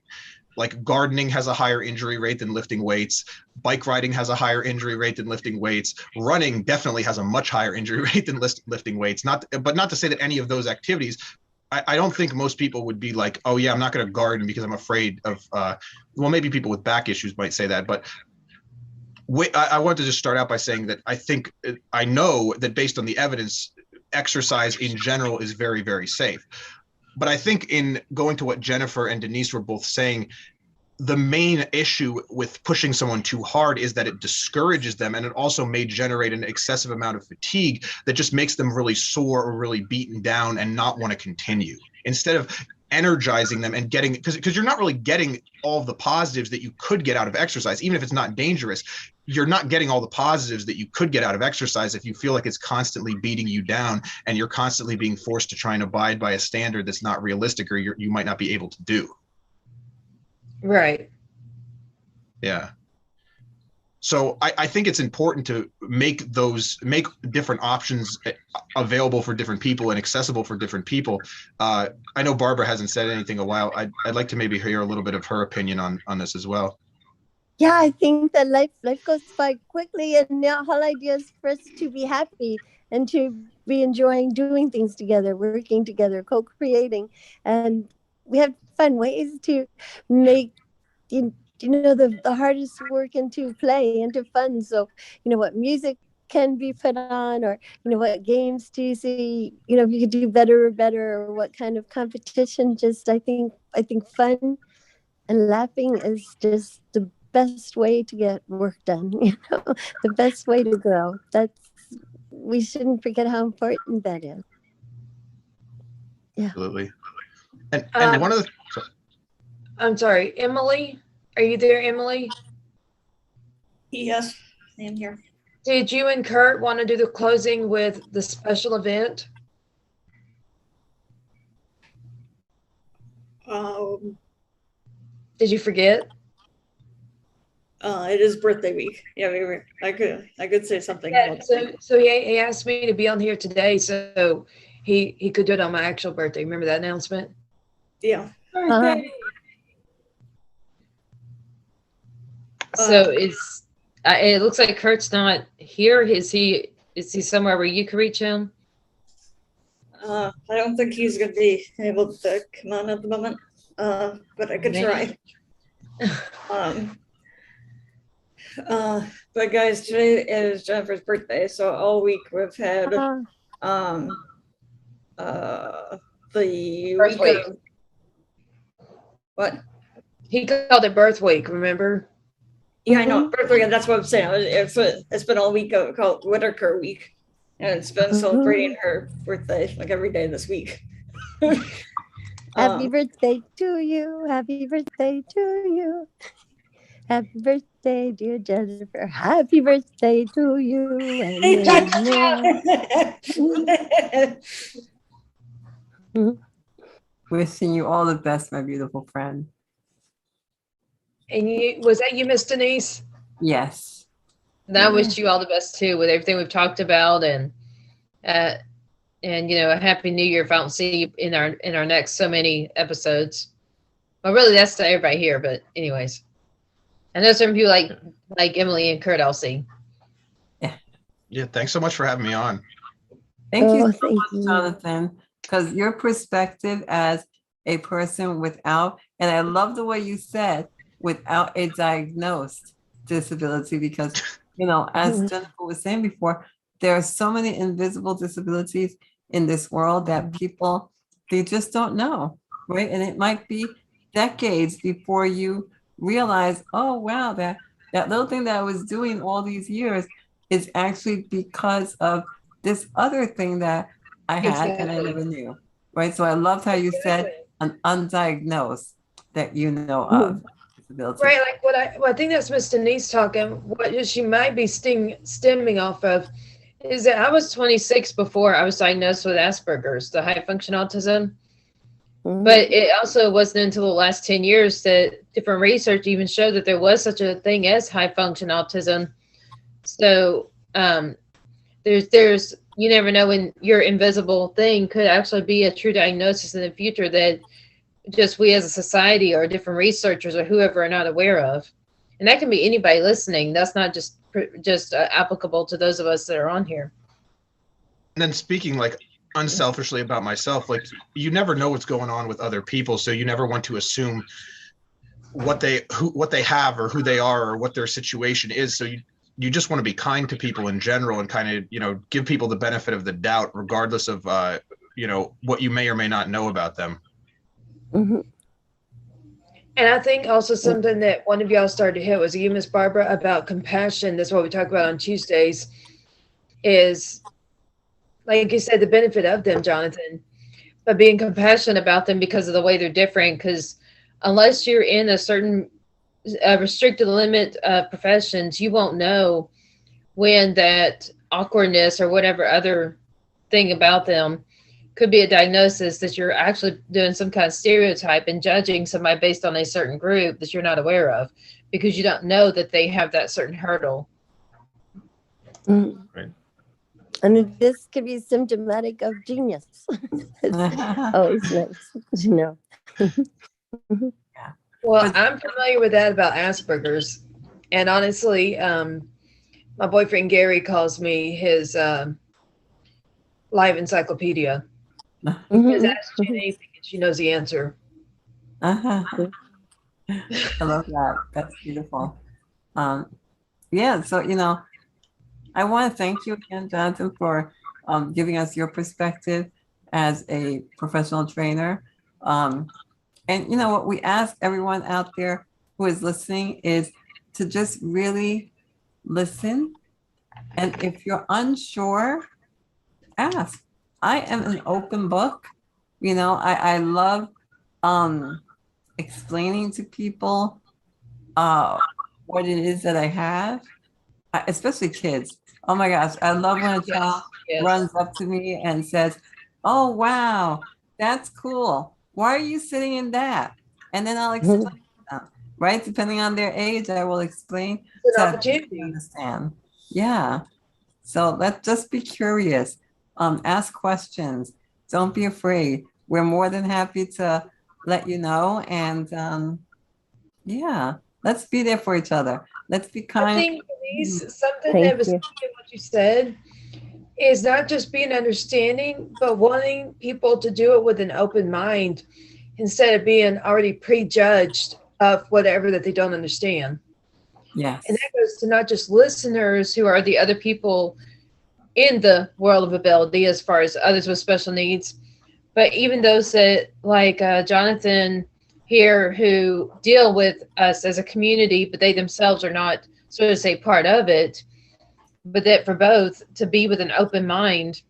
Like, gardening has a higher injury rate than lifting weights. Bike riding has a higher injury rate than lifting weights. Running definitely has a much higher injury rate than lifting weights. But not to say that any of those activities, I don't think most people would be like, oh yeah, I'm not going to garden because I'm afraid of, well, maybe people with back issues might say that, but I want to just start out by saying that I know that based on the evidence, exercise in general is very, very safe. But I think, in going to what Jennifer and Denise were both saying, the main issue with pushing someone too hard is that it discourages them, and it also may generate an excessive amount of fatigue that just makes them really sore or really beaten down and not want to continue, instead of energizing them and getting, because you're not really getting all of the positives that you could get out of exercise. Even if it's not dangerous, you're not getting all the positives that you could get out of exercise if you feel like it's constantly beating you down and you're constantly being forced to try and abide by a standard that's not realistic, or you might not be able to do. Right. Yeah. So I think it's important to make different options available for different people and accessible for different people. I know Barbara hasn't said anything in a while. I'd like to maybe hear a little bit of her opinion on this as well. Yeah, I think that life goes by quickly, and the whole idea is for us to be happy and to be enjoying doing things together, working together, co-creating, and we have to find ways to make the hardest work into play, into fun. So what music can be put on, or what games do you see, if you could do better, or what kind of competition. Just I think fun and laughing is just the best way to get work done. The best way to grow. We shouldn't forget how important that is. Absolutely. And Um, one of the, I'm sorry, Emily, are you there, Emily? Yes, I am here. Did you and Kurt want to do the closing with the special event? Um, Did you forget? it is birthday week. Yeah, I could say something Yeah, about so he asked me to be on here today, so he could do it on my actual birthday. Remember that announcement? yeah. Birthday. So it looks like Kurt's not here. Is he somewhere where you can reach him? I don't think he's gonna be able to come on at the moment. But I could try. But guys, today is Jennifer's birthday, so all week we've had um the Birth week week. of what? He called it birth week, remember? Yeah, I know. Birthday. That's what I'm saying. It's been all week called Whitaker week, and it's been celebrating her birthday like every day this week. Happy birthday to you. Happy birthday to you. Happy birthday, dear Jennifer. Happy birthday to you. Wishing you all the best, my beautiful friend. And was that you, Miss Denise? Yes. And I wish you all the best too with everything we've talked about, and a happy new year if I don't see you in our next so many episodes. Well, really that's to everybody here, but anyways. I know some people like Emily and Kurt I'll see. yeah, thanks so much for having me on. Thank you so thank much, you. Jonathan, because your perspective as a person without, and I love the way you said, without a diagnosed disability, because, as Jennifer was saying before, there are so many invisible disabilities in this world that people, they just don't know, right? And it might be decades before you realize, oh, wow, that little thing that I was doing all these years is actually because of this other thing that I had and I Exactly. never knew, right? So I loved how you said an undiagnosed that you know of disability. Right, like what I think that's Miss Denise talking. What she might be stemming off of is that I was 26 before I was diagnosed with Asperger's, the high function autism. But it also wasn't until the last 10 years that different research even showed that there was such a thing as high function autism. So there's you never know when your invisible thing could actually be a true diagnosis in the future that just we as a society or different researchers or whoever are not aware of. And that can be anybody listening. That's not just applicable to those of us that are on here. And then speaking like unselfishly about myself, like you never know what's going on with other people, so you never want to assume what they have or who they are or what their situation is. So you just want to be kind to people in general and kind of give people the benefit of the doubt regardless of what you may or may not know about them. And I think also something that one of y'all started to hit was you, Miss Barbara, about compassion. That's what we talk about on Tuesdays, is like you said, the benefit of them, Jonathan, but being compassionate about them because of the way they're different. Because unless you're in a certain restricted limit of professions, you won't know when that awkwardness or whatever other thing about them could be a diagnosis that you're actually doing some kind of stereotype and judging somebody based on a certain group that you're not aware of because you don't know that they have that certain hurdle. Right. And this could be symptomatic of genius. It's always nice to know. Well, I'm familiar with that about Asperger's. And honestly, my boyfriend Gary calls me his live encyclopedia. Because ask Jen anything and she knows the answer. I love that. That's beautiful. Yeah, so I want to thank you again, Jonathan, for giving us your perspective as a professional trainer. And what we ask everyone out there who is listening is to just really listen. And if you're unsure, ask. I am an open book. You know, I love explaining to people what it is that I have, especially kids. Oh my gosh, I love when a child Yes. runs up to me and says, "Oh wow, that's cool. Why are you sitting in that?" And then I'll explain to them, right? Depending on their age, I will explain It's to an help them opportunity. understand. Yeah. So let's just be curious. Ask questions. Don't be afraid. We're more than happy to let you know. And yeah, let's be there for each other. Let's be I kind. think, Denise, something Thank that was you. key in what you said is not just being understanding, but wanting people to do it with an open mind instead of being already prejudged of whatever that they don't understand. Yes. And that goes to not just listeners who are the other people in the world of ability, as far as others with special needs, but even those that, like Jonathan here, who deal with us as a community, but they themselves are not, so to say, part of it. But that for both to be with an open mind,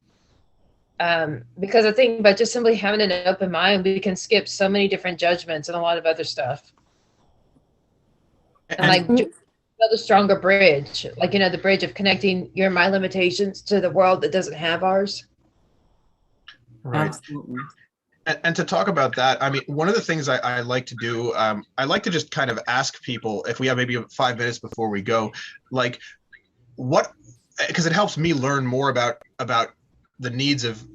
because I think by just simply having an open mind, we can skip so many different judgments and a lot of other stuff. And like build a stronger bridge, like, you know, the bridge of connecting your and my limitations to the world that doesn't have ours. Right. Absolutely. And to talk about that, I mean, one of the things I like to do, I like to just kind of ask people, if we have maybe 5 minutes before we go, like what, because it helps me learn more about the needs of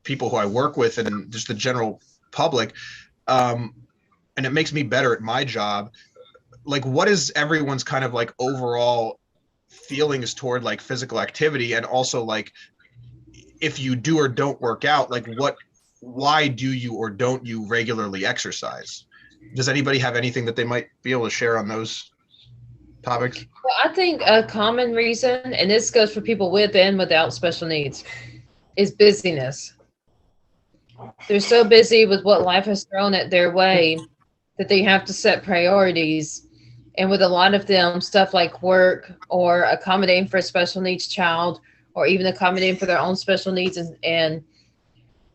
people who I work with and just the general public. And it makes me better at my job. Like, what is everyone's kind of like overall feelings toward like physical activity? And also, like, if you do or don't work out, like why do you or don't you regularly exercise? Does anybody have anything that they might be able to share on those topics? Well, I think a common reason, and this goes for people with and without special needs, is busyness. They're so busy with what life has thrown at their way that they have to set priorities. And with a lot of them, stuff like work or accommodating for a special needs child, or even accommodating for their own special needs and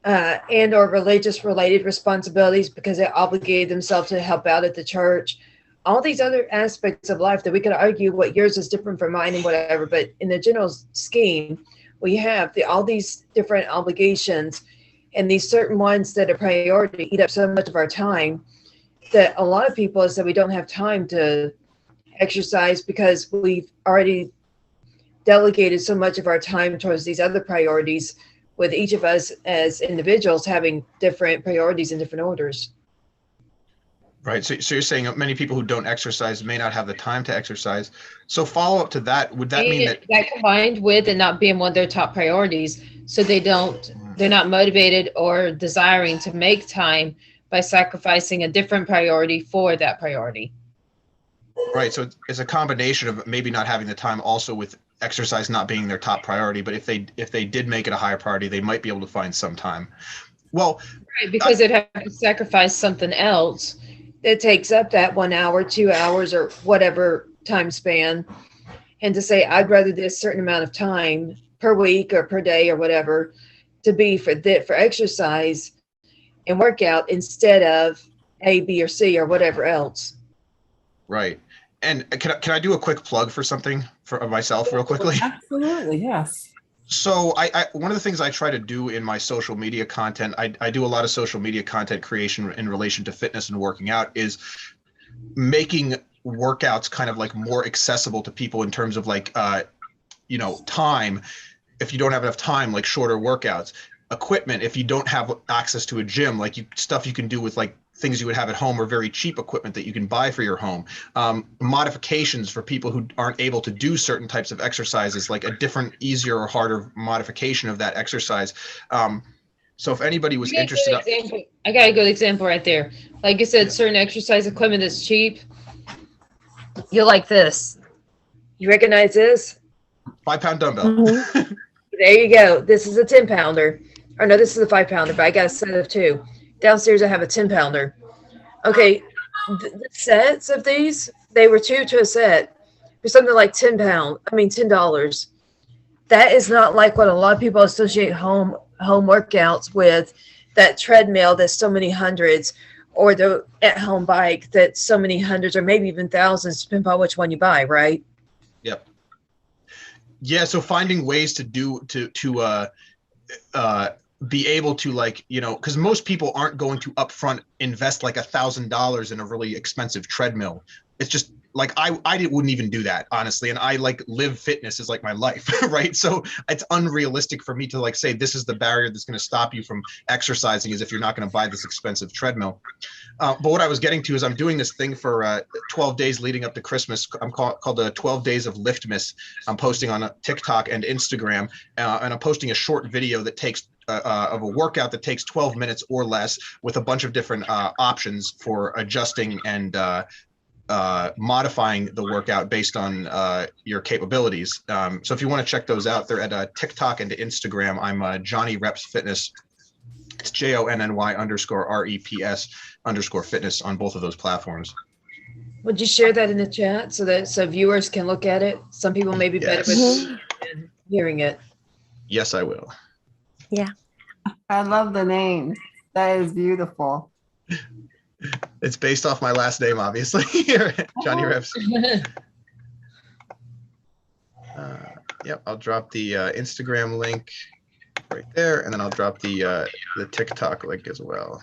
or religious related responsibilities because they obligated themselves to help out at the church. All these other aspects of life that we could argue what yours is different from mine and whatever, but in the general scheme, we have all these different obligations, and these certain ones that are priority eat up so much of our time that a lot of people said we don't have time to exercise because we've already delegated so much of our time towards these other priorities, with each of us as individuals having different priorities in different orders. Right. So you're saying many people who don't exercise may not have the time to exercise. So follow up to that, would that mean that combined with it not being one of their top priorities, so they're not motivated or desiring to make time by sacrificing a different priority for that priority. right? So it's a combination of maybe not having the time, also with exercise not being their top priority. But if they did make it a higher priority, they might be able to find some time. Well, right, because they'd have to sacrifice something else that takes up that 1 hour, 2 hours, or whatever time span, and to say, I'd rather this certain amount of time per week or per day or whatever to be for exercise and workout instead of A, B, or C or whatever else. right. And can I do a quick plug for something for myself real quickly? Absolutely. Yes. So I one of the things I try to do in my social media content, I do a lot of social media content creation in relation to fitness and working out, is making workouts kind of like more accessible to people in terms of like, time. If you don't have enough time, like shorter workouts, equipment. If you don't have access to a gym, like stuff you can do with like things you would have at home, or very cheap equipment that you can buy for your home. Modifications for people who aren't able to do certain types of exercises, like a different, easier or harder modification of that exercise. So if anybody was interested, I got a good example right there. Like you said, certain exercise equipment is cheap. You're like this. You recognize this? 5-pound dumbbell. Mhm. There you go. This is a 10-pounder. Or no, this is a 5-pounder, but I got a set of 2. Downstairs, I have a 10-pounder. Okay, the sets of these, they were 2 to a set for something like $10. That is not like what a lot of people associate home workouts with, that treadmill that's so many hundreds, or the at-home bike that's so many hundreds, or maybe even thousands, depending on which one you buy, right? Yep. Yeah. So finding ways to be able to, like, you know, because most people aren't going to upfront invest like $1,000 in a really expensive treadmill. It's just like wouldn't even do that, honestly. And I like live fitness is like my life, right? So it's unrealistic for me to like say this is the barrier that's going to stop you from exercising, is if you're not going to buy this expensive treadmill. But what I was getting to is I'm doing this thing for 12 days leading up to Christmas. I'm called the 12 Days of Liftmas. I'm posting on TikTok and Instagram, and I'm posting a short video that takes of a workout that takes 12 minutes or less, with a bunch of different options for adjusting and modifying the workout based on your capabilities. So if you want to check those out, they're at TikTok and Instagram. I'm Johnny Reps Fitness. It's JONNY_REPS_fitness on both of those platforms. Would you share that in the chat so viewers can look at it? Some people may be better with hearing it. Yes, I will. Yeah. I love the name. That is beautiful. It's based off my last name, obviously. Johnny Reps. Yep, I'll drop the Instagram link right there, and then I'll drop the TikTok link as well.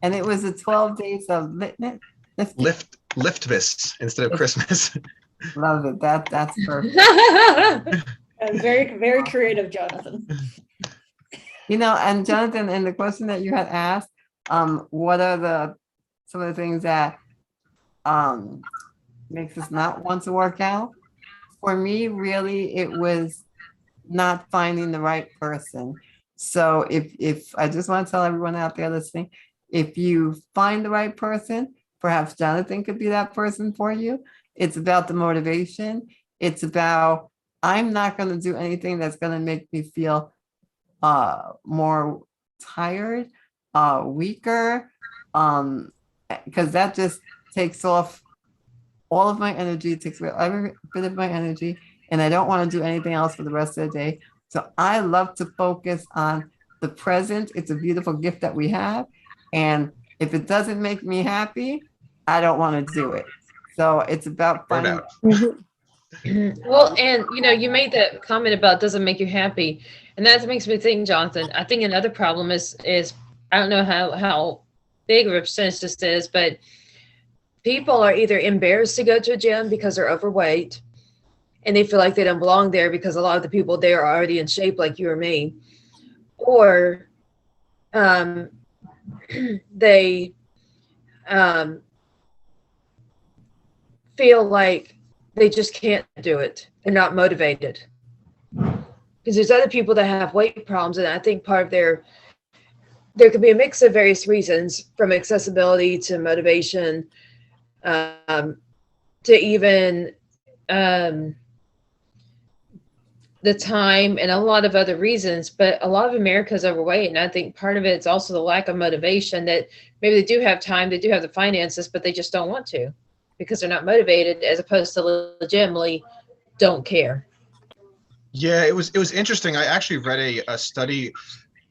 And it was the 12 days of Liftmas instead of Christmas. Love it. That's perfect. Very, very creative, Jonathan. You know, and Jonathan, and the question that you had asked, what are some of the things that makes us not want to work out? For me, really, it was not finding the right person. So if I just want to tell everyone out there listening, if you find the right person, perhaps Jonathan could be that person for you. It's about the motivation. It's about, I'm not going to do anything that's going to make me feel more tired, weaker, because that just takes off all of my energy, takes away every bit of my energy, and I don't want to do anything else for the rest of the day. So I love to focus on the present. It's a beautiful gift that we have, and if it doesn't make me happy, I don't want to do it. So it's about finding. Well, and you know, you made that comment about doesn't make you happy, and that makes me think, Jonathan. I think another problem is I don't know how big of a percentage this is, but people are either embarrassed to go to a gym because they're overweight, and they feel like they don't belong there because a lot of the people there are already in shape, like you or me, or they feel like they just can't do it. They're not motivated. Because there's other people that have weight problems, and I think part of there could be a mix of various reasons, from accessibility to motivation, to even the time, and a lot of other reasons. But a lot of America is overweight, and I think part of it is also the lack of motivation, that maybe they do have time, they do have the finances, but they just don't want to because they're not motivated, as opposed to legitimately don't care. Yeah, it was interesting. I actually read a study a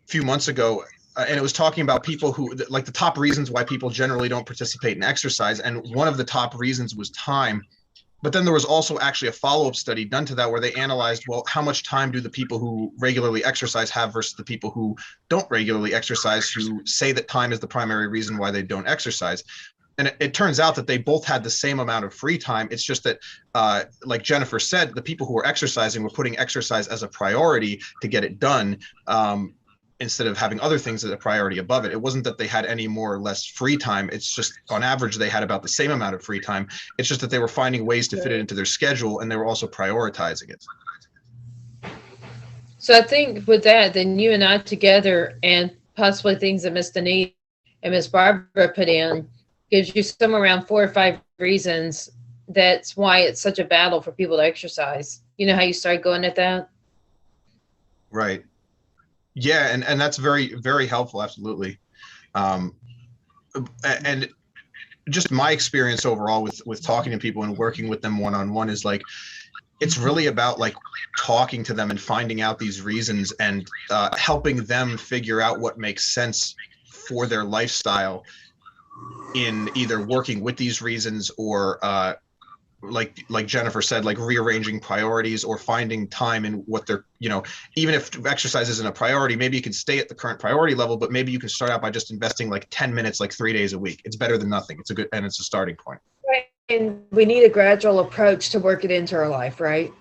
few months ago, and it was talking about people who, like, the top reasons why people generally don't participate in exercise, and one of the top reasons was time. But then there was also actually a follow-up study done to that, where they analyzed, well, how much time do the people who regularly exercise have versus the people who don't regularly exercise, who say that time is the primary reason why they don't exercise. And it turns out that they both had the same amount of free time. It's just that, like Jennifer said, the people who were exercising were putting exercise as a priority to get it done, instead of having other things as a priority above it. It wasn't that they had any more or less free time. It's just, on average, they had about the same amount of free time. It's just that they were finding ways to fit it into their schedule, and they were also prioritizing it. So I think with that, then you and I together, and possibly things that Miss Denise and Miss Barbara put in, gives you somewhere around 4 or 5 reasons that's why it's such a battle for people to exercise. You know how you started going at that? Right. Yeah, and that's very, very helpful. Absolutely. And just my experience overall with talking to people and working with them one-on-one is, like, it's really about like talking to them and finding out these reasons and helping them figure out what makes sense for their lifestyle in either working with these reasons or like Jennifer said, like rearranging priorities or finding time in what they're, even if exercise isn't a priority, maybe you can stay at the current priority level, but maybe you can start out by just investing like 10 minutes, like 3 days a week. It's better than nothing. It's a starting point. Right. And we need a gradual approach to work it into our life, right?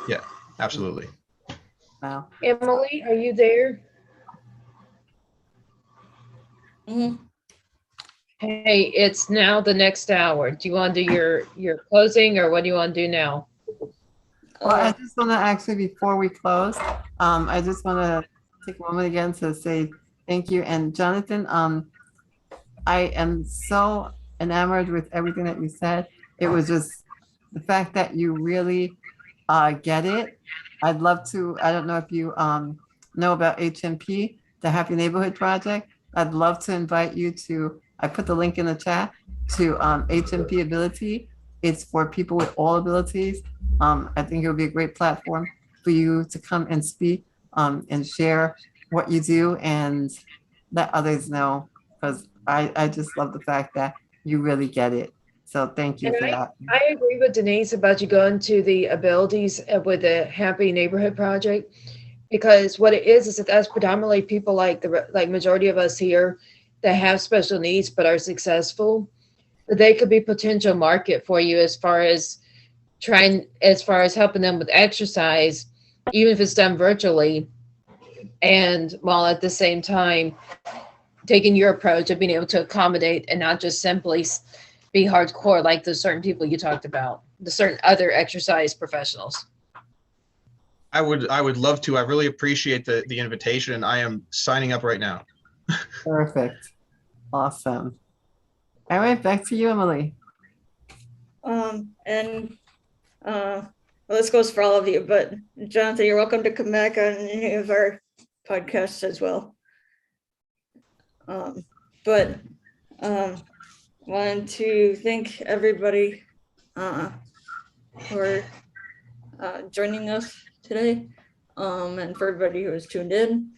Yeah, absolutely. Wow. Emily, are you there? Mhm. Hey, it's now the next hour. Do you want to do your closing, or what do you want to do now? Well, I just want to actually, before we close, I just want to take a moment again to say thank you. And Jonathan, I am so enamored with everything that you said. It was just the fact that you really get it. I'd love to, I don't know if you know about HMP, the Happy Neighborhood Project. I'd love to invite you to, I put the link in the chat, to HMP Ability. It's for people with all abilities. I think it would be a great platform for you to come and speak and share what you do and let others know, because I just love the fact that you really get it. So thank you And for that. I agree with Denise about you going to the abilities with the Happy Neighborhood Project, because what it is that that's predominantly people like like majority of us here that have special needs but are successful. But they could be potential market for you as far as helping them with exercise, even if it's done virtually, and while at the same time taking your approach of being able to accommodate and not just simply be hardcore like the certain people you talked about, the certain other exercise professionals. I would love to. I really appreciate the invitation, and I am signing up right now. Perfect. Awesome. All right, back to you, Emily. And well, this goes for all of you, but Jonathan, you're welcome to come back on any of our podcasts as well. But wanted to thank everybody for joining us today, and for everybody who has tuned in.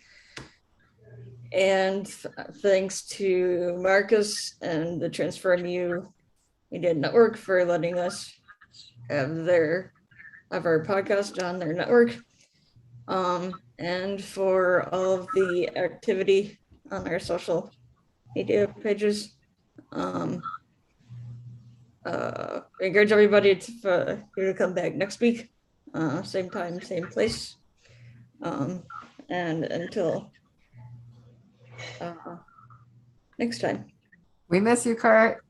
And thanks to Marcus and the Transform You Media Network for letting us have our podcast on their network, and for all of the activity on our social media pages. I encourage everybody to come back next week, same time, same place, and until next time. We miss you, Kurt.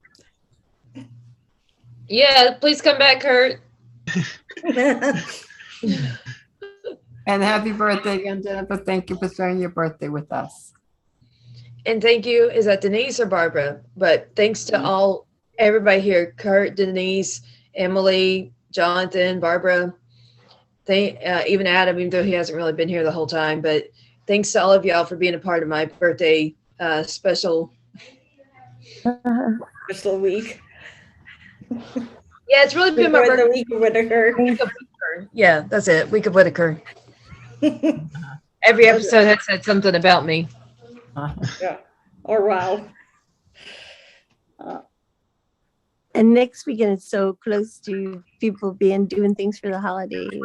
Yeah, please come back, Kurt. And happy birthday again, Jennifer. Thank you for sharing your birthday with us. And thank you. Is that Denise or Barbara? But thanks to everybody here, Kurt, Denise, Emily, Jonathan, Barbara, even Adam, even though he hasn't really been here the whole time. But thanks to all of y'all for being a part of my birthday special week. Yeah, it's really been my birthday. Week of Whitaker. Yeah, that's it. Week of Whitaker. Every episode has said something about me. Yeah. Or wow. And next weekend is so close to people doing things for the holidays.